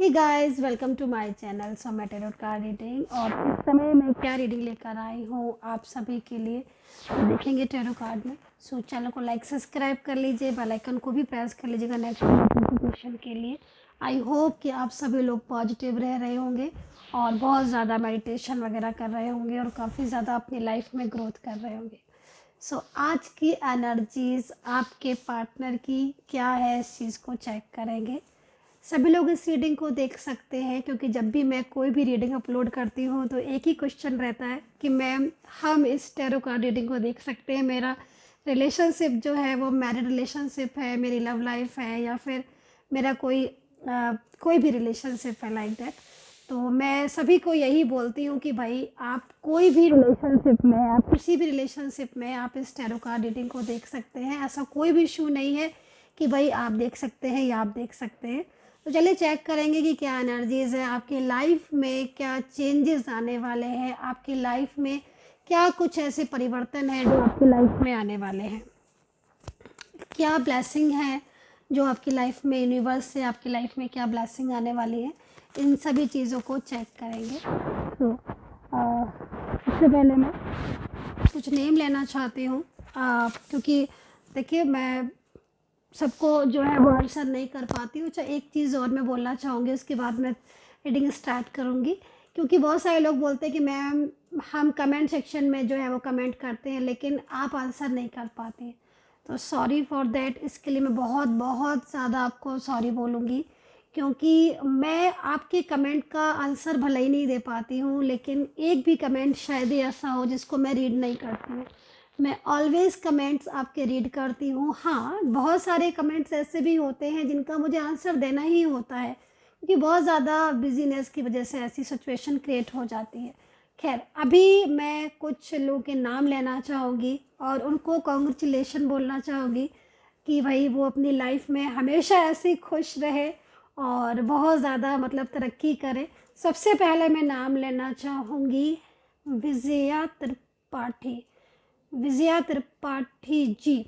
Hey guys, welcome to my channel so tarot card reading. और इस समय मैं क्या रीडिंग लेकर आई हूँ आप सभी के लिए तो देखेंगे टैरो कार्ड में। सो चैनल को लाइक सब्सक्राइब कर लीजिए, बेल आइकन को भी प्रेस कर लीजिएगा नेक्स्ट नोटिफिकेशन के लिए। आई होप कि आप सभी लोग पॉजिटिव रह रहे होंगे और बहुत ज़्यादा मेडिटेशन वगैरह कर रहे होंगे और काफ़ी ज़्यादा अपनी लाइफ में ग्रोथ कर रहे होंगे। सो आज की एनर्जीज आपके पार्टनर की क्या है, इस चीज़ को चेक करेंगे। सभी लोग इस रीडिंग को देख सकते हैं क्योंकि जब भी मैं कोई भी रीडिंग अपलोड करती हूँ तो एक ही क्वेश्चन रहता है कि मैम हम इस टैरो कार्ड रीडिंग को देख सकते हैं। मेरा रिलेशनशिप जो है वो मैरिड रिलेशनशिप है, मेरी लव लाइफ है, या फिर मेरा कोई भी रिलेशनशिप है लाइक दैट। तो मैं सभी को यही बोलती हूँ कि भाई आप कोई भी रिलेशनशिप में, आप किसी भी रिलेशनशिप में आप इस टैरो कार्ड रीडिंग को देख सकते हैं। ऐसा कोई भी इशू नहीं है कि भाई आप देख सकते हैं या आप देख सकते हैं। तो चलिए चेक करेंगे कि क्या एनर्जीज़ है आपकी लाइफ में, क्या चेंजेस आने वाले हैं आपकी लाइफ में, क्या कुछ ऐसे परिवर्तन है जो आपकी लाइफ में आने वाले हैं, क्या ब्लेसिंग है जो आपकी लाइफ में यूनिवर्स से आपकी लाइफ में क्या ब्लेसिंग आने वाली है। इन सभी चीज़ों को चेक करेंगे। तो इससे पहले मैं कुछ नेम लेना चाहती हूँ क्योंकि देखिए मैं सबको जो है वो आंसर नहीं कर पाती हूँ। चाहे एक चीज़ और मैं बोलना चाहूँगी, उसके बाद मैं रीडिंग स्टार्ट करूँगी। क्योंकि बहुत सारे लोग बोलते हैं कि मैम हम कमेंट सेक्शन में जो है वो कमेंट करते हैं लेकिन आप आंसर नहीं कर पाते हैं, तो सॉरी फॉर देट। इसके लिए मैं बहुत बहुत ज़्यादा आपको सॉरी बोलूँगी क्योंकि मैं आपके कमेंट का आंसर भले ही नहीं दे पाती हूँ लेकिन एक भी कमेंट शायद ही ऐसा हो जिसको मैं रीड नहीं करती हूँ। मैं ऑलवेज़ कमेंट्स आपके रीड करती हूँ। हाँ, बहुत सारे कमेंट्स ऐसे भी होते हैं जिनका मुझे आंसर देना ही होता है क्योंकि बहुत ज़्यादा बिजीनेस की वजह से ऐसी सिचुएशन क्रिएट हो जाती है। खैर, अभी मैं कुछ लोगों के नाम लेना चाहूँगी और उनको कॉन्ग्रेचुलेशन बोलना चाहूँगी कि भाई वो अपनी लाइफ में हमेशा ऐसे ही खुश रहे और बहुत ज़्यादा मतलब तरक्की करे। सबसे पहले मैं नाम लेना चाहूँगी विजया त्रिपाठी। विजया त्रिपाठी जी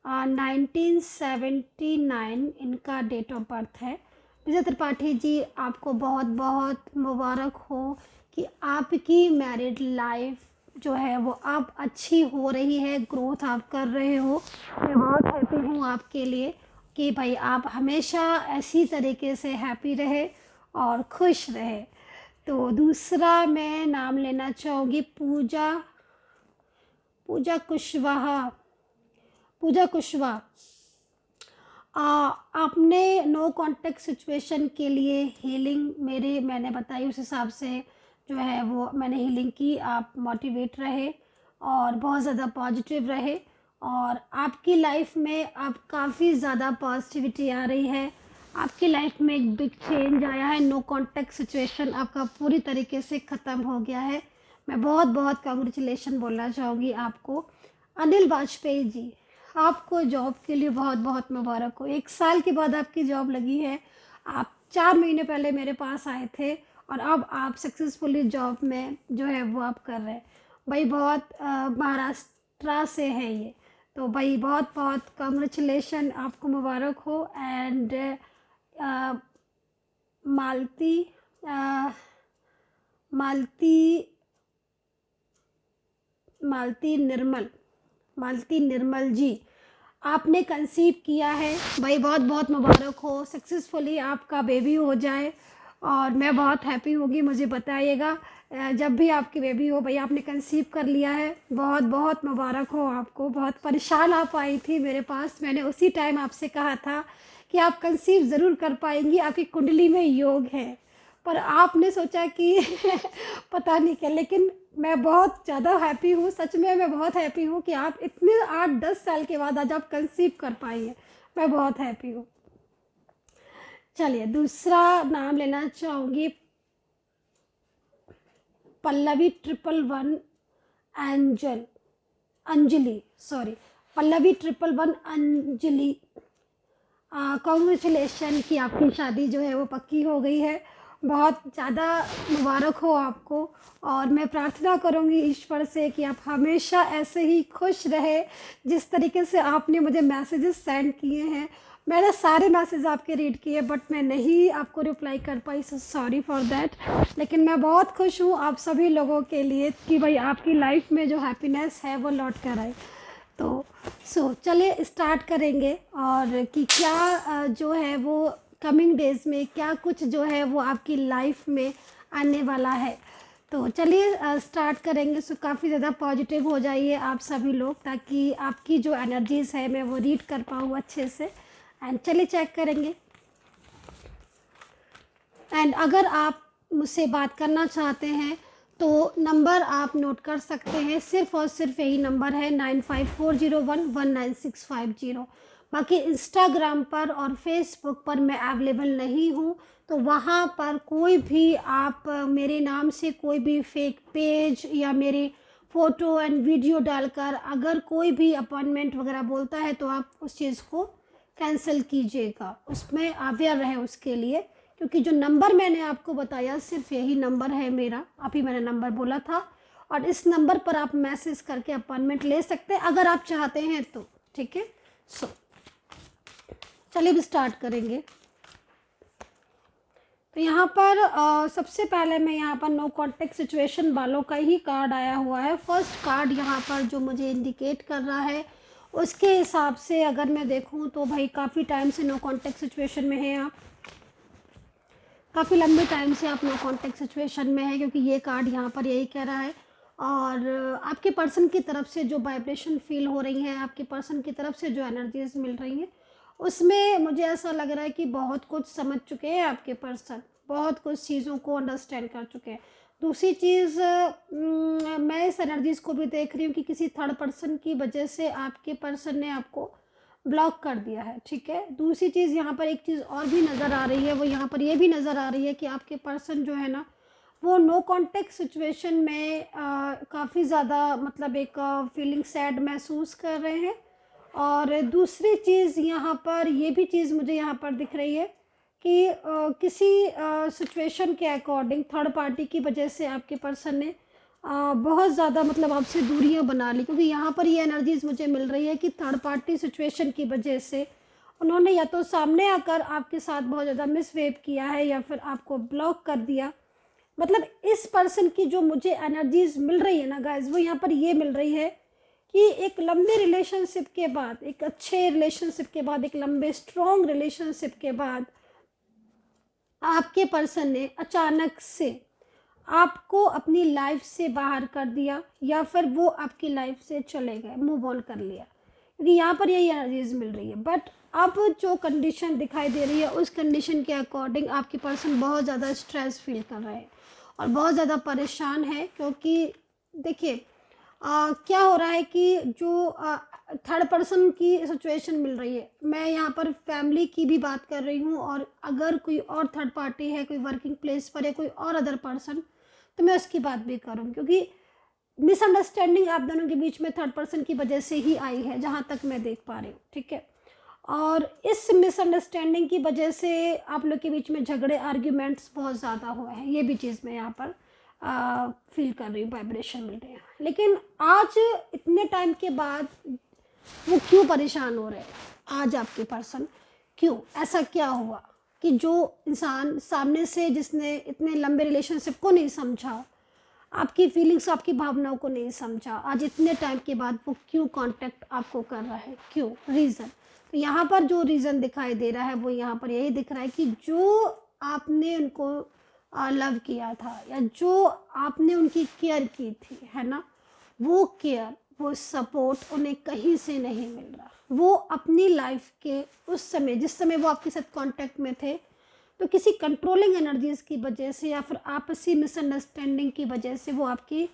1979 इनका डेट ऑफ बर्थ है। विजय त्रिपाठी जी, आपको बहुत बहुत मुबारक हो कि आपकी मैरिड लाइफ जो है वो अब अच्छी हो रही है, ग्रोथ आप कर रहे हो। मैं बहुत हैप्पी हूँ आपके लिए कि भाई आप हमेशा ऐसी तरीके से हैप्पी रहे और खुश रहे। तो दूसरा मैं नाम लेना चाहूँगी पूजा कुशवाहा। पूजा कुशवाहा, आपने नो कांटेक्ट सिचुएशन के लिए हीलिंग मैंने बताई, उस हिसाब से जो है वो मैंने हीलिंग की। आप मोटिवेट रहे और बहुत ज़्यादा पॉजिटिव रहे और आपकी लाइफ में अब काफ़ी ज़्यादा पॉजिटिविटी आ रही है। आपकी लाइफ में एक बिग चेंज आया है। नो कांटेक्ट सिचुएशन आपका पूरी तरीके से ख़त्म हो गया है। मैं बहुत बहुत कांग्रेचुलेशन बोलना चाहूँगी आपको। अनिल वाजपेयी जी, आपको जॉब के लिए बहुत बहुत मुबारक हो। 1 साल के बाद आपकी जॉब लगी है। आप 4 महीने पहले मेरे पास आए थे और अब आप सक्सेसफुली जॉब में जो है वो आप कर रहे हैं। भाई बहुत महाराष्ट्र से है ये, तो भाई बहुत बहुत कांग्रेचुलेशन, आपको मुबारक हो। एंड मालती मालती मालती निर्मल जी, आपने कंसीव किया है। भाई बहुत बहुत मुबारक हो, सक्सेसफुली आपका बेबी हो जाए और मैं बहुत हैप्पी होगी। मुझे बताइएगा जब भी आपकी बेबी हो। भाई आपने कंसीव कर लिया है, बहुत बहुत मुबारक हो आपको। बहुत परेशान आप आई थी मेरे पास, मैंने उसी टाइम आपसे कहा था कि आप कंसीव ज़रूर कर पाएंगी, आपकी कुंडली में योग है, पर आपने सोचा कि पता नहीं क्या। लेकिन मैं बहुत ज़्यादा हैप्पी हूँ, सच में मैं बहुत हैप्पी हूँ कि आप इतने 8-10 साल के बाद आज आप कंसीव कर पाई हैं। मैं बहुत हैप्पी हूँ। चलिए दूसरा नाम लेना चाहूँगी पल्लवी 111 अंजलि, सॉरी पल्लवी 111 अंजलि। कॉन्ग्रेचुलेशन कि आपकी शादी जो है वो पक्की हो गई है। बहुत ज़्यादा मुबारक हो आपको और मैं प्रार्थना करूँगी ईश्वर से कि आप हमेशा ऐसे ही खुश रहे। जिस तरीके से आपने मुझे मैसेजेस सेंड किए हैं, मैंने सारे मैसेज आपके रीड किए बट मैं नहीं आपको रिप्लाई कर पाई, सो सॉरी फॉर दैट। लेकिन मैं बहुत खुश हूँ आप सभी लोगों के लिए कि भाई आपकी लाइफ में जो हैप्पीनेस है वो लौट कर आए। तो चलिए स्टार्ट करेंगे और कि क्या जो है वो कमिंग डेज में क्या कुछ जो है वो आपकी लाइफ में आने वाला है। तो चलिए स्टार्ट करेंगे। सो काफ़ी ज़्यादा पॉजिटिव हो जाइए आप सभी लोग, ताकि आपकी जो एनर्जीज़ है मैं वो रीड कर पाऊँ अच्छे से। एंड चलिए चेक करेंगे। एंड अगर आप मुझसे बात करना चाहते हैं तो नंबर आप नोट कर सकते हैं, सिर्फ और सिर्फ यही नंबर है 9540119650। बाकी इंस्टाग्राम पर और फेसबुक पर मैं अवेलेबल नहीं हूँ, तो वहाँ पर कोई भी आप मेरे नाम से कोई भी फेक पेज या मेरी फ़ोटो एंड वीडियो डालकर अगर कोई भी अपॉइंटमेंट वगैरह बोलता है तो आप उस चीज़ को कैंसिल कीजिएगा, उसमें अवेयर रहें उसके लिए। क्योंकि जो नंबर मैंने आपको बताया सिर्फ यही नंबर है मेरा, अभी मैंने नंबर बोला था, और इस नंबर पर आप मैसेज करके अपॉइंटमेंट ले सकते हैं अगर आप चाहते हैं तो, ठीक है। सो चलिए अब स्टार्ट करेंगे। तो यहाँ पर सबसे पहले मैं यहाँ पर नो कॉन्टेक्ट सिचुएशन वालों का ही कार्ड आया हुआ है। फर्स्ट कार्ड यहाँ पर जो मुझे इंडिकेट कर रहा है उसके हिसाब से अगर मैं देखूँ तो भाई काफ़ी टाइम से नो कॉन्टेक्ट सिचुएशन में हैं आप, काफ़ी लंबे टाइम से आप नो कॉन्टेक्ट सिचुएशन में है, क्योंकि ये कार्ड यहाँ पर यही कह रहा है। और आपके पर्सन की तरफ से जो वाइब्रेशन फील हो रही है, आपके पर्सन की तरफ से जो एनर्जीज मिल रही हैं, उसमें मुझे ऐसा लग रहा है कि बहुत कुछ समझ चुके हैं आपके पर्सन, बहुत कुछ चीज़ों को अंडरस्टैंड कर चुके हैं। दूसरी चीज़ मैं इस एनर्जीज़ को भी देख रही हूँ कि किसी थर्ड पर्सन की वजह से आपके पर्सन ने आपको ब्लॉक कर दिया है, ठीक है। दूसरी चीज़ यहाँ पर एक चीज़ और भी नज़र आ रही है, वो यहाँ पर ये भी नज़र आ रही है कि आपके पर्सन जो है ना वो नो कॉन्टेक्ट सिचुएशन में काफ़ी ज़्यादा मतलब एक फीलिंग सैड महसूस कर रहे हैं। और दूसरी चीज़ यहाँ पर ये भी चीज़ मुझे यहाँ पर दिख रही है कि किसी सिचुएशन के अकॉर्डिंग थर्ड पार्टी की वजह से आपके पर्सन ने बहुत ज़्यादा मतलब आपसे दूरियां बना ली, क्योंकि यहाँ पर ये एनर्जीज मुझे मिल रही है कि थर्ड पार्टी सिचुएशन की वजह से उन्होंने या तो सामने आकर आपके साथ बहुत ज़्यादा मिसबिहेव किया है या फिर आपको ब्लॉक कर दिया। मतलब इस पर्सन की जो मुझे एनर्जीज मिल रही है ना गाइज, वो यहाँ पर ये मिल रही है कि एक लंबे रिलेशनशिप के बाद, एक अच्छे रिलेशनशिप के बाद, एक लंबे स्ट्रॉन्ग रिलेशनशिप के बाद आपके पर्सन ने अचानक से आपको अपनी लाइफ से बाहर कर दिया या फिर वो आपकी लाइफ से चले गए, मूव ऑन कर लिया, क्योंकि यहाँ पर यही एनर्जीज मिल रही है। बट अब जो कंडीशन दिखाई दे रही है उस कंडीशन के अकॉर्डिंग आपके पर्सन बहुत ज़्यादा स्ट्रेस फील कर रहे हैं और बहुत ज़्यादा परेशान है। क्योंकि देखिए क्या हो रहा है कि जो थर्ड पर्सन की सिचुएशन मिल रही है, मैं यहाँ पर फैमिली की भी बात कर रही हूँ, और अगर कोई और थर्ड पार्टी है, कोई वर्किंग प्लेस पर है, कोई और अदर पर्सन, तो मैं उसकी बात भी करूँ, क्योंकि मिसअंडरस्टैंडिंग आप दोनों के बीच में थर्ड पर्सन की वजह से ही आई है जहाँ तक मैं देख पा रही हूँ, ठीक है। और इस मिसअंडरस्टैंडिंग की वजह से आप लोग के बीच में झगड़े, आर्ग्यूमेंट्स बहुत ज़्यादा हुए हैं, ये भी चीज़ मैं यहाँ पर फील कर रही हूँ, वाइब्रेशन मिल रही है। लेकिन आज इतने टाइम के बाद वो क्यों परेशान हो रहे हैं, आज आपके पर्सन क्यों, ऐसा क्या हुआ कि जो इंसान सामने से जिसने इतने लंबे रिलेशनशिप को नहीं समझा, आपकी फीलिंग्स, आपकी भावनाओं को नहीं समझा, आज इतने टाइम के बाद वो क्यों कांटेक्ट आपको कर रहा है, क्यों, रीज़न। तो यहाँ पर जो रीज़न दिखाई दे रहा है वो यहाँ पर यही दिख रहा है कि जो आपने उनको लव किया था या जो आपने उनकी केयर की थी, है ना, वो केयर, वो सपोर्ट उन्हें कहीं से नहीं मिल रहा। वो अपनी लाइफ के उस समय, जिस समय वो आपके साथ कांटेक्ट में थे, तो किसी कंट्रोलिंग एनर्जीज़ की वजह से या फिर आपसी मिसअंडरस्टैंडिंग की वजह से वो आपकी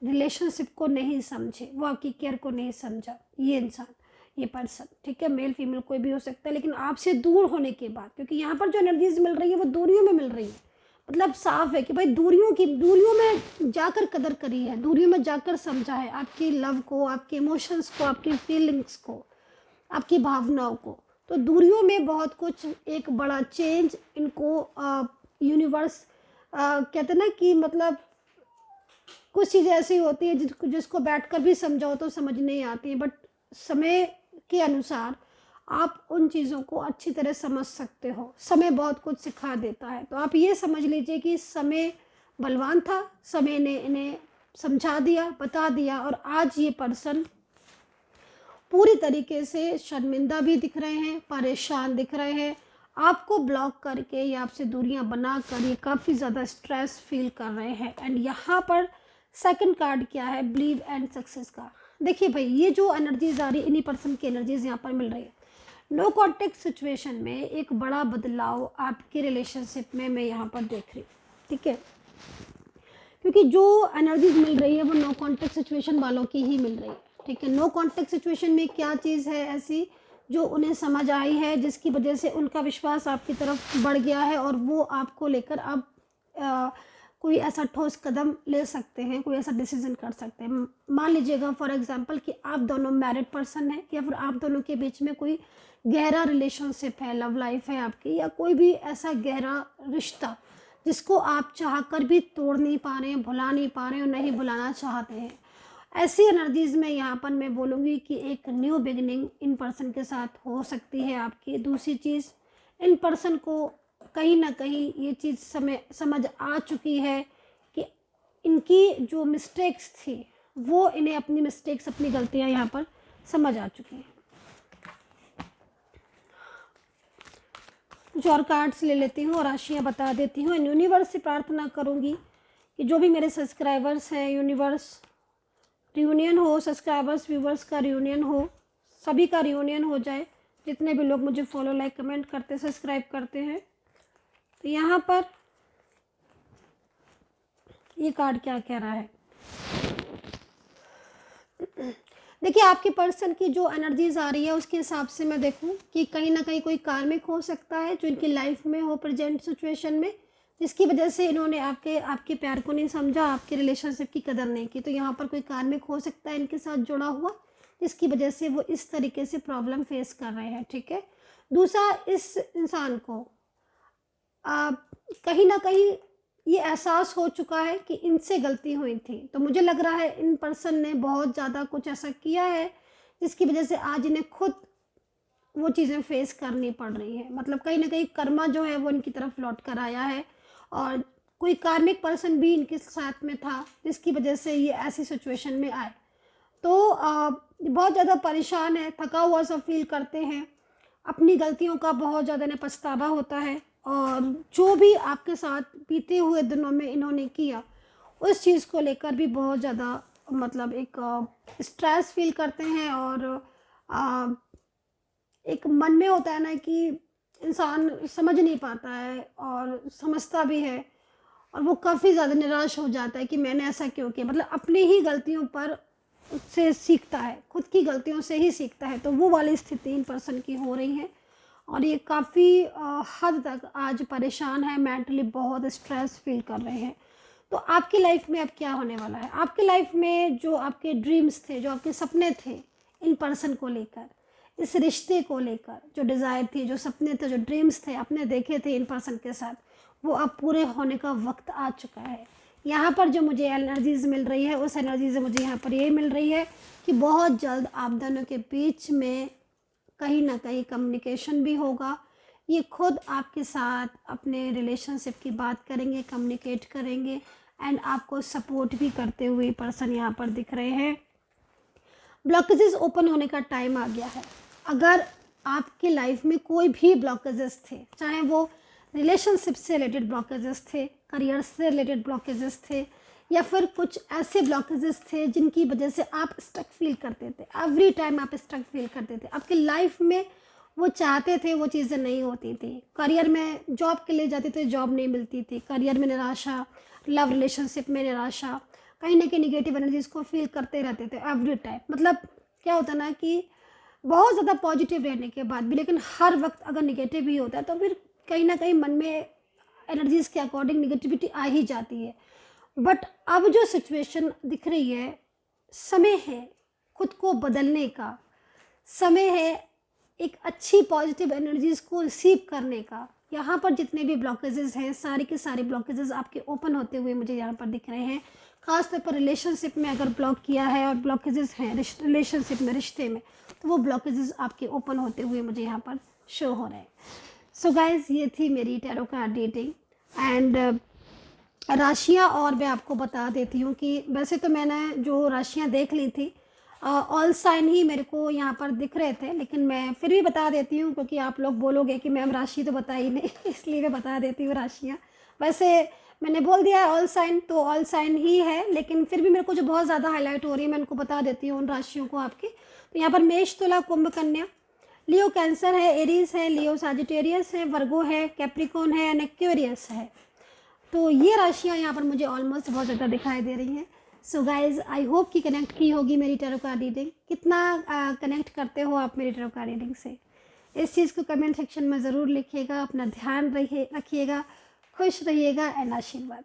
रिलेशनशिप को नहीं समझे, वो आपकी केयर को नहीं समझा। ये इंसान, ये पर्सन, ठीक है, मेल फीमेल कोई भी हो सकता है, लेकिन आपसे दूर होने के बाद, क्योंकि यहाँ पर जो एनर्जीज मिल रही है वो दूरियों में मिल रही है, मतलब साफ है कि भाई दूरियों में जाकर कदर करी है, दूरियों में जाकर समझा है आपकी लव को, आपके इमोशंस को, आपकी फीलिंग्स को, आपकी भावनाओं को। तो दूरियों में बहुत कुछ एक बड़ा चेंज इनको यूनिवर्स कहते हैं ना कि मतलब कुछ चीज़ें ऐसी होती है जिसको बैठकर भी समझाओ तो समझ नहीं आती है, बट समय के अनुसार आप उन चीज़ों को अच्छी तरह समझ सकते हो। समय बहुत कुछ सिखा देता है। तो आप ये समझ लीजिए कि समय बलवान था, समय ने इन्हें समझा दिया, बता दिया, और आज ये पर्सन पूरी तरीके से शर्मिंदा भी दिख रहे हैं, परेशान दिख रहे हैं। आपको ब्लॉक करके या आपसे दूरियां बना कर ये काफ़ी ज़्यादा स्ट्रेस फील कर रहे हैं। एंड यहाँ पर सेकंड कार्ड क्या है, बिलीव एंड सक्सेस का। देखिए भाई, ये जो एनर्जीज आ रही है, इन्हीं पर्सन की एनर्जीज यहाँ पर मिल रही है। नो कॉन्टेक्ट सिचुएशन में एक बड़ा बदलाव आपके रिलेशनशिप में मैं यहाँ पर देख रही हूँ, ठीक है, क्योंकि जो एनर्जीज मिल रही है वो नो कॉन्टेक्ट सिचुएशन वालों की ही मिल रही है, ठीक है। नो कॉन्टेक्ट सिचुएशन में क्या चीज़ है ऐसी जो उन्हें समझ आई है, जिसकी वजह से उनका विश्वास आपकी तरफ बढ़ गया है, और वो आपको लेकर अब कोई ऐसा ठोस कदम ले सकते हैं, कोई ऐसा डिसीजन कर सकते हैं। मान लीजिएगा फॉर एग्जांपल कि आप दोनों मैरिड पर्सन हैं, या फिर आप दोनों के बीच में कोई गहरा रिलेशनशिप है, लव लाइफ है आपकी, या कोई भी ऐसा गहरा रिश्ता जिसको आप चाह कर भी तोड़ नहीं पा रहे हैं, भुला नहीं पा रहे हैं, और नहीं भुलाना चाहते हैं। ऐसी एनर्जीज में यहाँ पर मैं बोलूँगी कि एक न्यू बिगिनिंग इन पर्सन के साथ हो सकती है आपकी। दूसरी चीज़, इन पर्सन को कहीं ना कहीं ये चीज़ समझ आ चुकी है कि इनकी जो मिस्टेक्स थी वो इन्हें अपनी मिस्टेक्स, अपनी गलतियाँ यहाँ पर समझ आ चुकी हैं। कुछ और कार्ड्स ले लेती हूँ और राशियाँ बता देती हूँ। यूनिवर्स से प्रार्थना करूँगी कि जो भी मेरे सब्सक्राइबर्स हैं, यूनिवर्स रियूनियन हो, सब्सक्राइबर्स व्यूवर्स का रियूनियन हो, सभी का रियूनियन हो जाए, जितने भी लोग मुझे फॉलो, लाइक, कमेंट करते, सब्सक्राइब करते हैं। तो यहाँ पर ये कार्ड क्या कह रहा है, देखिए आपके पर्सन की जो एनर्जीज आ रही है उसके हिसाब से मैं देखूं कि कहीं ना कहीं कोई कार्मिक हो सकता है जो इनकी लाइफ में हो प्रेजेंट सिचुएशन में, जिसकी वजह से इन्होंने आपके प्यार को नहीं समझा, आपके रिलेशनशिप की कदर नहीं की। तो यहाँ पर कोई कार्मिक हो सकता है इनके साथ जुड़ा हुआ, जिसकी वजह से वो इस तरीके से प्रॉब्लम फेस कर रहे हैं, ठीक है। दूसरा, इस इंसान को कहीं ना कहीं ये एहसास हो चुका है कि इनसे गलती हुई थी। तो मुझे लग रहा है इन पर्सन ने बहुत ज़्यादा कुछ ऐसा किया है जिसकी वजह से आज इन्हें खुद वो चीज़ें फेस करनी पड़ रही है। मतलब कहीं ना कहीं कर्मा जो है वो इनकी तरफ लौट कर आया है, और कोई कार्मिक पर्सन भी इनके साथ में था जिसकी वजह से ये ऐसी सिचुएशन में आए। तो बहुत ज़्यादा परेशान है, थका हुआ सा फील करते हैं, अपनी गलतियों का बहुत ज़्यादा इन्हें पछतावा होता है, और जो भी आपके साथ बीते हुए दिनों में इन्होंने किया उस चीज़ को लेकर भी बहुत ज़्यादा मतलब एक स्ट्रेस फील करते हैं। और एक मन में होता है ना कि इंसान समझ नहीं पाता है और समझता भी है, और वो काफ़ी ज़्यादा निराश हो जाता है कि मैंने ऐसा क्यों किया। मतलब अपनी ही गलतियों पर से सीखता है, खुद की गलतियों से ही सीखता है। तो वो वाली स्थिति इन पर्सन की हो रही है, और ये काफ़ी हद तक आज परेशान है, मेंटली बहुत स्ट्रेस फील कर रहे हैं। तो आपकी लाइफ में अब क्या होने वाला है, आपकी लाइफ में जो आपके ड्रीम्स थे, जो आपके सपने थे इन पर्सन को लेकर, इस रिश्ते को लेकर, जो डिज़ायर थी, जो सपने थे, जो ड्रीम्स थे अपने देखे थे इन पर्सन के साथ, वो अब पूरे होने का वक्त आ चुका है। यहाँ पर जो मुझे एनर्जीज मिल रही है उस एनर्जी से मुझे यहाँ पर ये मिल रही है कि बहुत जल्द आप दोनों के बीच में कहीं ना कहीं कम्युनिकेशन भी होगा। ये खुद आपके साथ अपने रिलेशनशिप की बात करेंगे, कम्युनिकेट करेंगे, एंड आपको सपोर्ट भी करते हुए पर्सन यहाँ पर दिख रहे हैं। ब्लॉकेजेस ओपन होने का टाइम आ गया है। अगर आपकी लाइफ में कोई भी ब्लॉकेजेस थे, चाहे वो रिलेशनशिप से रिलेटेड ब्लॉकेजेस थे, करियर से रिलेटेड ब्लॉकेजेस थे, या फिर कुछ ऐसे ब्लॉकेजेस थे जिनकी वजह से आप स्टक फील करते थे, एवरी टाइम आप स्टक फील करते थे, आपकी लाइफ में वो चाहते थे वो चीज़ें नहीं होती थी, करियर में जॉब के लिए जाते थे, जॉब नहीं मिलती थी, करियर में निराशा, लव रिलेशनशिप में निराशा, कहीं ना कहीं निगेटिव एनर्जीज को फील करते रहते थे एवरी टाइम। मतलब क्या होता ना कि बहुत ज़्यादा पॉजिटिव रहने के बाद भी लेकिन हर वक्त अगर निगेटिव ही होता है तो फिर कहीं ना कहीं मन में एनर्जीज के अकॉर्डिंग निगेटिविटी आ ही जाती है। बट अब जो सिचुएशन दिख रही है, समय है खुद को बदलने का, समय है एक अच्छी पॉजिटिव एनर्जीज को रिसीव करने का। यहाँ पर जितने भी ब्लॉकेजेस हैं, सारे के सारे ब्लॉकेजेस आपके ओपन होते हुए मुझे यहाँ पर दिख रहे हैं। खासतौर पर रिलेशनशिप में अगर ब्लॉक किया है और ब्लॉकेजेस हैं रिलेशनशिप में, रिश्ते में, तो वो ब्लॉकेजेस आपके ओपन होते हुए मुझे यहाँ पर शो हो रहे हैं। सो गाइज, ये थी मेरी टैरो कार्ड रीडिंग। एंड राशियाँ और मैं आपको बता देती हूँ कि वैसे तो मैंने जो राशियाँ देख ली थी ऑल साइन ही मेरे को यहाँ पर दिख रहे थे, लेकिन मैं फिर भी बता देती हूँ क्योंकि आप लोग बोलोगे कि मैम राशि तो बताई नहीं इसलिए मैं बता देती हूँ राशियाँ। वैसे मैंने बोल दिया है ऑल साइन, तो ऑल साइन ही है, लेकिन फिर भी मेरे को जो बहुत ज़्यादा हाईलाइट हो रही है मैं उनको बता देती हूँ उन राशियों को आपकी। तो यहाँ पर मेष, तुला, कुंभ, कन्या, लियो कैंसर है, एरीज है, लियो साजिटेरियस है, वर्गो है, कैप्रिकॉन है एंड एक्वेरियस है। तो ये राशियाँ यहाँ पर मुझे ऑलमोस्ट बहुत ज़्यादा दिखाई दे रही हैं। सो गाइज, आई होप कि कनेक्ट की होगी मेरी टैरो कार्ड रीडिंग। कितना कनेक्ट करते हो आप मेरी टैरो कार्ड रीडिंग से, इस चीज़ को कमेंट सेक्शन में ज़रूर लिखिएगा। अपना ध्यान रखिएगा, खुश रहिएगा एंड आशीर्वाद।